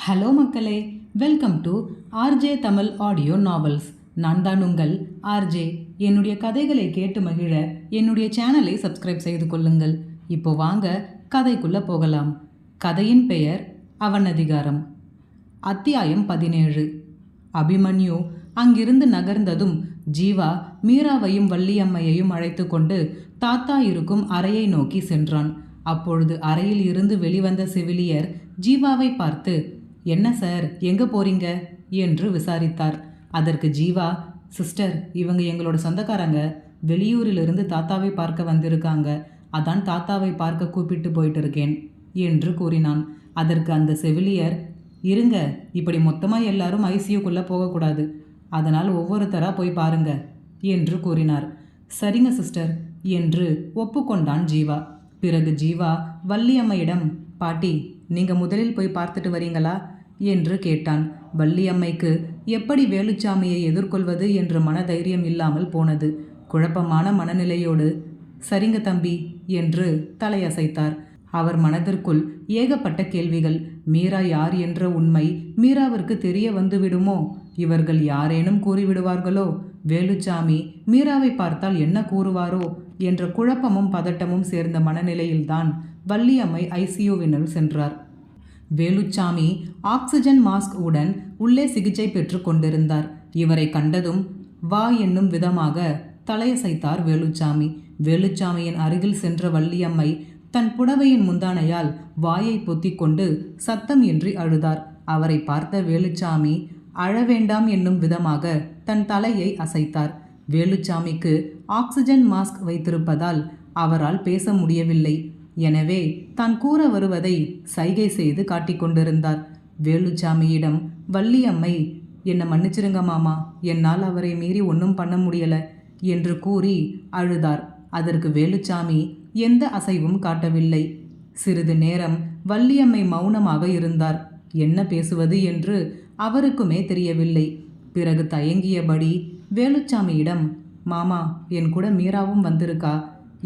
Hello மக்களே, welcome to RJ Tamil audio novels. நான் தான் உங்கள் ஆர்ஜே. என்னுடைய கதைகளை கேட்டு மகிழ என்னுடைய சேனலை சப்ஸ்கிரைப் செய்து கொள்ளுங்கள். இப்போ வாங்க கதைக்குள்ள போகலாம். கதையின் பெயர் அவநதிகாரம். அத்தியாயம் 17. அபிமன்யு அங்கிருந்து நகர்ந்ததும் ஜீவா மீராவையும் வள்ளியம்மையையும் அழைத்து கொண்டு தாத்தா இருக்கும் அறையை நோக்கி சென்றான். அப்பொழுது அறையில் இருந்து வெளிவந்த செவிலியர் ஜீவாவை பார்த்து, என்ன சார், எங்கே போறீங்க என்று விசாரித்தார். அதற்கு ஜீவா, சிஸ்டர், இவங்க எங்களோட சொந்தக்காரங்க, வெளியூரிலிருந்து தாத்தாவை பார்க்க வந்திருக்காங்க, அதான் தாத்தாவை பார்க்க கூப்பிட்டு போயிட்டு இருக்கேன் என்று கூறினான். அதற்கு அந்த செவிலியர், இருங்க, இப்படி மொத்தமாக எல்லாரும் ஐசியூக்குள்ளே போகக்கூடாது, அதனால் ஒவ்வொருத்தராக போய் பாருங்க என்று கூறினார். சரிங்க சிஸ்டர் என்று ஒப்புக்கொண்டான் ஜீவா. பிறகு ஜீவா வள்ளியம்மையிடம், பாட்டி, நீங்கள் முதலில் போய் பார்த்துட்டு வரீங்களா என்று கேட்டான். வள்ளியம்மைக்கு எப்படி வேலுச்சாமியை எதிர்கொள்வது என்ற மனதைரியம் இல்லாமல் போனது. குழப்பமான மனநிலையோடு, சரிங்க தம்பி என்று தலையசைத்தார். அவர் மனதிற்குள் ஏகப்பட்ட கேள்விகள். மீரா யார் என்ற உண்மை மீராவிற்கு தெரிய வந்துவிடுமோ? இவர்கள் யாரேனும் கூறிவிடுவார்களோ? வேலுச்சாமி மீராவை பார்த்தால் என்ன கூறுவாரோ என்ற குழப்பமும் பதட்டமும் சேர்ந்த மனநிலையில்தான் வள்ளியம்மை ஐசியூவினுள் சென்றார். வேலுச்சாமி ஆக்சிஜன் மாஸ்க் உடன் உள்ளே சிகிச்சை பெற்று கொண்டிருந்தார். இவரை கண்டதும் வா என்னும் விதமாக தலையசைத்தார் வேலுச்சாமி. வேலுச்சாமியின் அருகில் சென்ற வள்ளியம்மை தன் புடவையின் முந்தானையால் வாயை பொத்திக்கொண்டு சத்தம் இன்றி அழுதார். அவரை பார்த்த வேலுச்சாமி அழவேண்டாம் என்னும் விதமாக தன் தலையை அசைத்தார். வேலுச்சாமிக்கு ஆக்சிஜன் மாஸ்க் வைத்திருப்பதால் அவரால் பேச முடியவில்லை. எனவே தான் கூற வருவதை சைகை செய்து காட்டிக்கொண்டிருந்தார். வேலுச்சாமியிடம் வள்ளியம்மை, என்னை மன்னிச்சிருங்க மாமா, என்னால் அவரை மீறி ஒன்றும் பண்ண முடியல என்று கூறி அழுதார். அதற்கு வேலுச்சாமி எந்த அசைவும் காட்டவில்லை. சிறிது நேரம் வள்ளியம்மை மௌனமாக இருந்தார். என்ன பேசுவது என்று அவருக்குமே தெரியவில்லை. பிறகு தயங்கியபடி வேலுச்சாமியிடம், மாமா, என் கூட மீராவும் வந்திருக்கா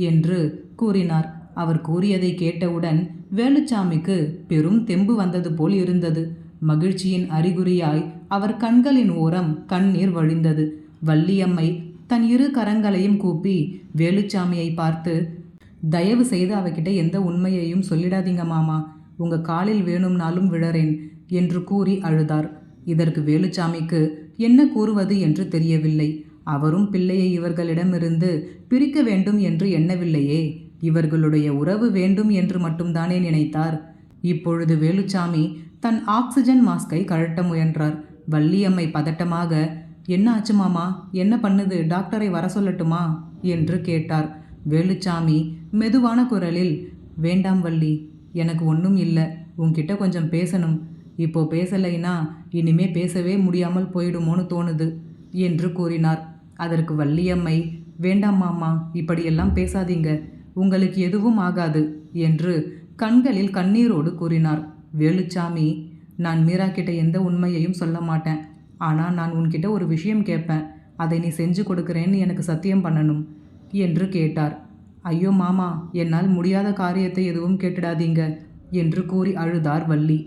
என்று கூறினார். அவர் கூறியதை கேட்டவுடன் வேலுச்சாமிக்கு பெரும் தெம்பு வந்தது போல் இருந்தது. மகிழ்ச்சியின் அறிகுறியாய் அவர் கண்களின் ஓரம் கண்ணீர் வழிந்தது. வள்ளியம்மை தன் இரு கரங்களையும் கூப்பி வேலுச்சாமியை பார்த்து, தயவு செய்து அவகிட்ட எந்த உண்மையையும் சொல்லிடாதீங்க மாமா, உங்க காலில் வேணும்னாலும் விழறேன் என்று கூறி அழுதார். இதற்கு வேலுச்சாமிக்கு என்ன கூறுவது என்று தெரியவில்லை. அவரும் பிள்ளையை இவர்களிடமிருந்து பிரிக்க வேண்டும் என்று எண்ணவில்லையே, இவர்களுடைய உறவு வேண்டும் என்று மட்டும்தானே நினைத்தார். இப்பொழுது வேலுச்சாமி தன் ஆக்சிஜன் மாஸ்கை கழட்ட முயன்றார். வள்ளியம்மை பதட்டமாக, என்ன ஆச்சு மாமா, என்ன பண்ணுது, டாக்டரை வர சொல்லட்டுமா என்று கேட்டார். வேலுச்சாமி மெதுவான குரலில், வேண்டாம் வள்ளி, எனக்கு ஒன்றும் இல்லை, உன்கிட்ட கொஞ்சம் பேசணும், இப்போ பேசலைன்னா இனிமே பேசவே முடியாமல் போயிடுமோன்னு தோணுது என்று கூறினார். அதற்கு வள்ளியம்மை, வேண்டாம் மாமா, இப்படியெல்லாம் பேசாதீங்க, உங்களுக்கு எதுவும் ஆகாது என்று கண்களில் கண்ணீரோடு கூறினார். வேலுச்சாமி, நான் மீரா கிட்ட எந்த உண்மையையும் சொல்ல மாட்டேன், ஆனால் நான் உன்கிட்ட ஒரு விஷயம் கேட்பேன், அதை நீ செஞ்சு கொடுக்குறேன்னு எனக்கு சத்தியம் பண்ணணும் என்று கேட்டார். ஐயோ மாமா, என்னால் முடியாத காரியத்தை எதுவும் கேட்டுடாதீங்க என்று கூறி அழுதார் வள்ளி.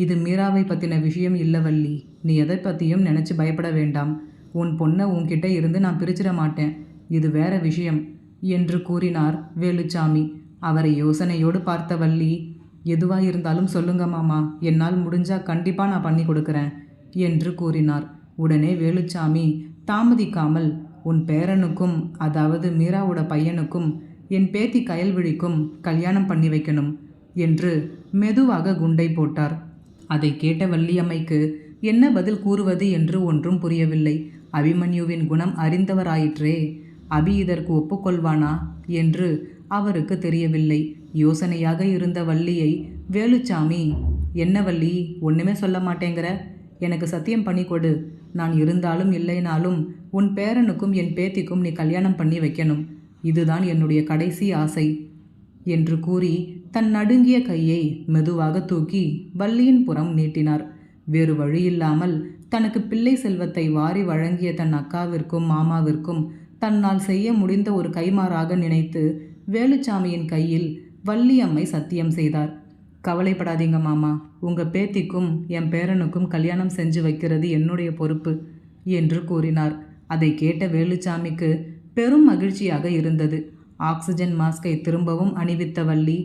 இது மீராவை பற்றின விஷயம் இல்லை வள்ளி, நீ எதை பற்றியும் நினச்சி பயப்பட வேண்டாம், உன் பொண்ணை உன்கிட்ட இருந்து நான் பிரிச்சிட மாட்டேன், இது வேற விஷயம் என்று கூறினார் வேலுச்சாமி. அவரை யோசனையோடு பார்த்த வள்ளி, எதுவாக இருந்தாலும் சொல்லுங்க மாமா, என்னால் முடிஞ்சா கண்டிப்பாக நான் பண்ணி கொடுக்குறேன் என்று கூறினார். உடனே வேலுச்சாமி தாமதிக்காமல், உன் பேரனுக்கும், அதாவது மீராவோட பையனுக்கும் என் பேத்தி கயல்விழிக்கும் கல்யாணம் பண்ணி வைக்கணும் என்று மெதுவாக குண்டை போட்டார். அதை கேட்ட வள்ளியம்மைக்கு என்ன பதில் கூறுவது என்று ஒன்றும் புரியவில்லை. அபிமன்யுவின் குணம் அறிந்தவராயிற்றே, அபி இதற்கு ஒப்புக்கொள்வானா என்று அவருக்கு தெரியவில்லை. யோசனையாக இருந்த வள்ளியை வேலுச்சாமி, என்ன வள்ளி, ஒன்றுமே சொல்ல மாட்டேங்கிற, எனக்கு சத்தியம் பண்ணி கொடு, நான் இருந்தாலும் இல்லைனாலும் உன் பேரனுக்கும் என் பேத்திக்கும் நீ கல்யாணம் பண்ணி வைக்கணும், இதுதான் என்னுடைய கடைசி ஆசை என்று கூறி தன் நடுங்கிய கையை மெதுவாக தூக்கி வள்ளியின் புறம் நீட்டினார். வேறு வழியில்லாமல் தனக்கு பிள்ளை செல்வத்தை வாரி வழங்கிய தன் அக்காவிற்கும் மாமாவிற்கும் தன்னால் செய்ய முடிந்த ஒரு கைமாறாக நினைத்து வேலுச்சாமியின் கையில் வள்ளியம்மை சத்தியம் செய்தார். கவலைப்படாதீங்க மாமா, உங்கள் பேத்திக்கும் என் பேரனுக்கும் கல்யாணம் செஞ்சு வைக்கிறது என்னுடைய பொறுப்பு என்று கூறினார். அதை கேட்ட வேலுச்சாமிக்கு பெரும் மகிழ்ச்சியாக இருந்தது. ஆக்சிஜன் மாஸ்கை திரும்பவும் அணிவித்த வள்ளி,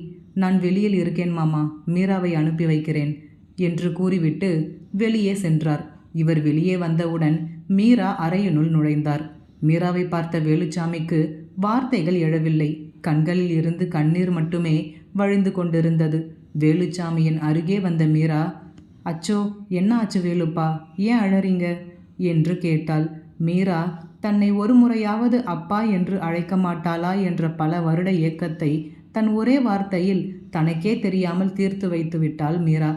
நான் வெளியில் இருக்கேன் மாமா, மீராவை அனுப்பி வைக்கிறேன் என்று கூறிவிட்டு வெளியே சென்றார். இவர் வெளியே வந்தவுடன் மீரா அறையினுள் நுழைந்தார். மீராவை பார்த்த வேலுச்சாமிக்கு வார்த்தைகள் எழவில்லை. கண்களில் இருந்து கண்ணீர் மட்டுமே வழிந்து கொண்டிருந்தது. வேலுச்சாமியின் அருகே வந்த மீரா, அச்சோ, என்ன ஆச்சு வேலுப்பா, ஏன் அழறீங்க என்று கேட்டாள். மீரா தன்னை ஒரு முறையாவது அப்பா என்று அழைக்க மாட்டாளா என்ற பல வருட ஏக்கத்தை தன் ஒரே வார்த்தையில் தனக்கே தெரியாமல் தீர்த்து வைத்து விட்டாள் மீரா.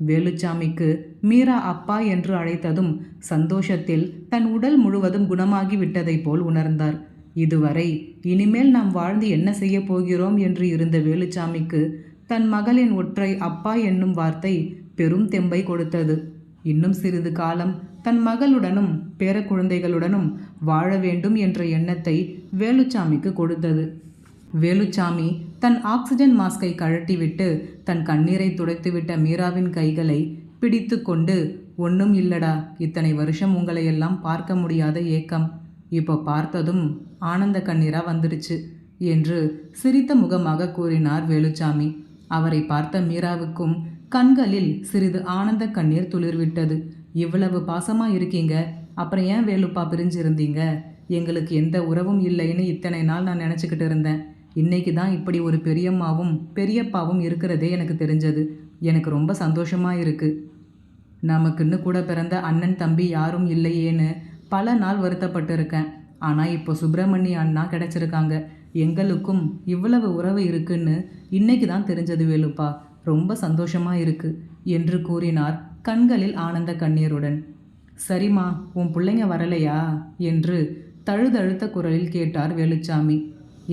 வேலுச்சாமிக்கு மீரா அப்பா என்று அழைத்ததும் சந்தோஷத்தில் தன் உடல் முழுவதும் குணமாகி விட்டதைப் போல் உணர்ந்தார். இதுவரை இனிமேல் நாம் வாழ்ந்து என்ன செய்ய போகிறோம் என்று இருந்த வேலுச்சாமிக்கு தன் மகளின் ஒற்றை அப்பா என்னும் வார்த்தை பெரும் தெம்பை கொடுத்தது. இன்னும் சிறிது காலம் தன் மகளுடனும் பேர குழந்தைகளுடனும் வாழ வேண்டும் என்ற எண்ணத்தை வேலுச்சாமிக்கு கொடுத்தது. வேலுச்சாமி தன் ஆக்சிஜன் மாஸ்கை கழட்டிவிட்டு தன் கண்ணீரை துடைத்துவிட்ட மீராவின் கைகளை பிடித்து கொண்டு, ஒன்றும் இல்லடா, இத்தனை வருஷம் உங்களையெல்லாம் பார்க்க முடியாத ஏக்கம் இப்போ பார்த்ததும் ஆனந்த கண்ணீரா வந்துடுச்சு என்று சிரித்த முகமாக கூறினார் வேலுச்சாமி. அவரை பார்த்த மீராவுக்கும் கண்களில் சிறிது ஆனந்த கண்ணீர் துளிர்விட்டது. இவ்வளவு பாசமா இருக்கீங்க, அப்புறம் ஏன் வேலுப்பா பிரிஞ்சிருந்தீங்க? எங்களுக்கு எந்த உறவும் இல்லைன்னு இத்தனை நாள் நான் நினச்சிக்கிட்டு இருந்தேன். இன்னைக்கு தான் இப்படி ஒரு பெரியம்மாவும் பெரியப்பாவும் இருக்கிறதே எனக்கு தெரிஞ்சது. எனக்கு ரொம்ப சந்தோஷமாக இருக்குது. நமக்குன்னு கூட பிறந்த அண்ணன் தம்பி யாரும் இல்லையேன்னு பல நாள் வருத்தப்பட்டு இருக்கேன். ஆனால் இப்போ சுப்பிரமணிய அண்ணா கிடச்சிருக்காங்க. எங்களுக்கும் இவ்வளவு உறவு இருக்குன்னு இன்னைக்கு தான் தெரிஞ்சது வேலுப்பா. ரொம்ப சந்தோஷமாக இருக்கு என்று கூறினார் கண்களில் ஆனந்த கண்ணீருடன். சரிம்மா, உன் பிள்ளைங்க வரலையா என்று தழுதழுத்த குரலில் கேட்டார் வேலுச்சாமி.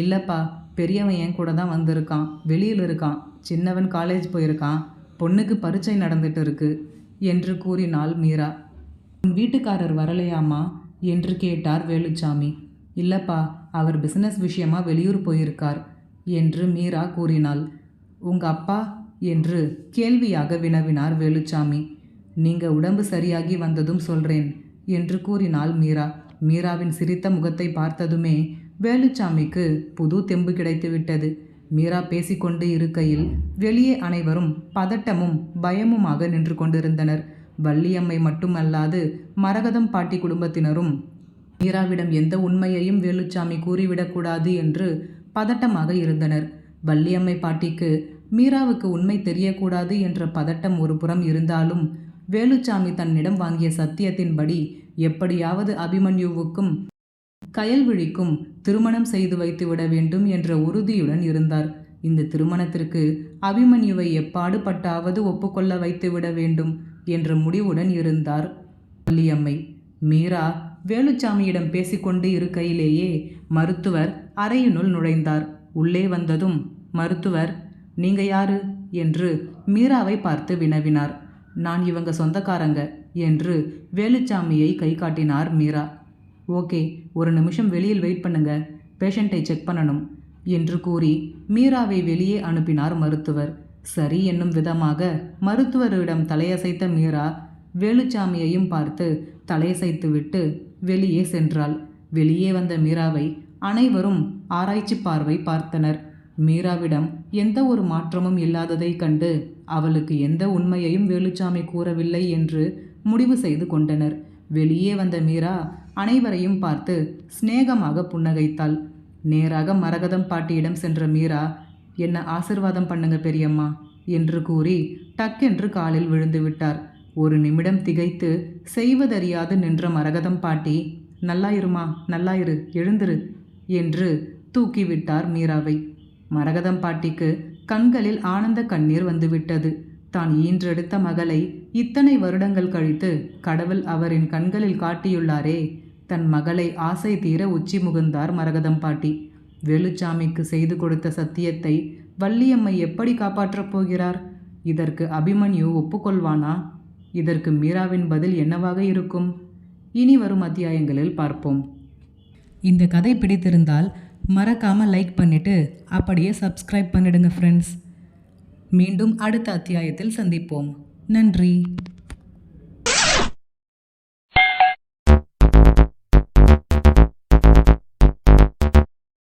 இல்லைப்பா, பெரியவன் என் கூட தான் வந்திருக்கான், வெளியில் இருக்கான். சின்னவன் காலேஜ் போயிருக்கான், பொண்ணுக்கு பரீட்சை நடந்துட்டு இருக்கு என்று கூறினாள் மீரா. உன் வீட்டுக்காரர் வரலையாமா என்று கேட்டார் வேலுச்சாமி. இல்லைப்பா, அவர் பிஸ்னஸ் விஷயமா வெளியூர் போயிருக்கார் என்று மீரா கூறினாள். உங்கள் அப்பா என்று கேள்வியாக வினவினார் வேலுச்சாமி. நீங்கள் உடம்பு சரியாகி வந்ததும் சொல்கிறேன் என்று கூறினாள் மீரா. மீராவின் சிரித்த முகத்தை பார்த்ததுமே வேலுச்சாமிக்கு புது தெம்பு கிடைத்து விட்டது. மீரா பேசிக்கொண்டு இருக்கையில் வெளியே அனைவரும் பதட்டமும் பயமுமாக நின்று கொண்டிருந்தனர். வள்ளியம்மை மட்டுமல்லாது மரகதம் பாட்டி குடும்பத்தினரும் மீராவிடம் எந்த உண்மையையும் வேலுச்சாமி கூறிவிடக்கூடாது என்று பதட்டமாக இருந்தனர். வள்ளியம்மை பாட்டிக்கு மீராவுக்கு உண்மை தெரியக்கூடாது என்ற பதட்டம் ஒரு புறம் இருந்தாலும், வேலுச்சாமி தன்னிடம் வாங்கிய சத்தியத்தின்படி எப்படியாவது அபிமன்யுவுக்கும் கயல்விழிக்கும் திருமணம் செய்து வைத்துவிட வேண்டும் என்ற உறுதியுடன் இருந்தார். இந்த திருமணத்திற்கு அபிமன்யுவை எப்பாடுபட்டாவது ஒப்புக்கொள்ள வைத்துவிட வேண்டும் என்ற முடிவுடன் இருந்தார் வள்ளியம்மை. மீரா வேலுச்சாமியிடம் பேசிக்கொண்டு இருக்கையிலேயே மருத்துவர் அறையினுள் நுழைந்தார். உள்ளே வந்ததும், மருத்துவர், நீங்க யாரு என்று மீராவை பார்த்து வினவினார். நான் இவங்க சொந்தக்காரங்க என்று வேலுச்சாமியை கை காட்டினார் மீரா. ஓகே, ஒரு நிமிஷம் வெளியில் வெயிட் பண்ணுங்க, பேஷண்ட்டை செக் பண்ணணும் என்று கூறி மீராவை வெளியே அனுப்பினார் மருத்துவர். சரி என்னும் விதமாக மருத்துவரிடம் தலையசைத்த மீரா வேலுச்சாமியையும் பார்த்து தலையசைத்து விட்டு வெளியே சென்றாள். வெளியே வந்த மீராவை அனைவரும் ஆராய்ச்சி பார்வை பார்த்தனர். மீராவிடம் எந்த ஒரு மாற்றமும் இல்லாததை கண்டு அவளுக்கு எந்த உண்மையையும் வேலுச்சாமி கூறவில்லை என்று முடிவு செய்து கொண்டனர். வெளியே வந்த மீரா அனைவரையும் பார்த்து சிநேகமாக புன்னகைத்தாள். நேராக மரகதம் பாட்டியிடம் சென்ற மீரா, என்ன ஆசிர்வாதம் பண்ணுங்க பெரியம்மா என்று கூறி டக்கென்று காலில் விழுந்து விட்டார். ஒரு நிமிடம் திகைத்து செய்வதறியாது நின்ற மரகதம் பாட்டி, நல்லாயிருமா, நல்லாயிரு, எழுந்திரு என்று தூக்கிவிட்டார் மீராவை. மரகதம் பாட்டிக்கு கண்களில் ஆனந்த கண்ணீர் வந்துவிட்டது. தான் ஈன்றெடுத்த மகளை இத்தனை வருடங்கள் கழித்து கடவுள் அவரின் கண்களில் காட்டியுள்ளாரே. தன் மகளை ஆசை தீர உச்சி முகுந்தார் மரகதம் பாட்டி. வேலுச்சாமிக்கு செய்து கொடுத்த சத்தியத்தை வள்ளியம்மை எப்படி காப்பாற்றப் போகிறார்? இதற்கு அபிமன்யு ஒப்புக்கொள்வானா? இதற்கு மீராவின் பதில் என்னவாக இருக்கும்? இனி வரும் அத்தியாயங்களில் பார்ப்போம். இந்த கதை பிடித்திருந்தால் மறக்காமல் லைக் பண்ணிவிட்டு அப்படியே சப்ஸ்கிரைப் பண்ணிடுங்க ஃப்ரெண்ட்ஸ். மீண்டும் அடுத்த அத்தியாயத்தில் சந்திப்போம். நன்றி.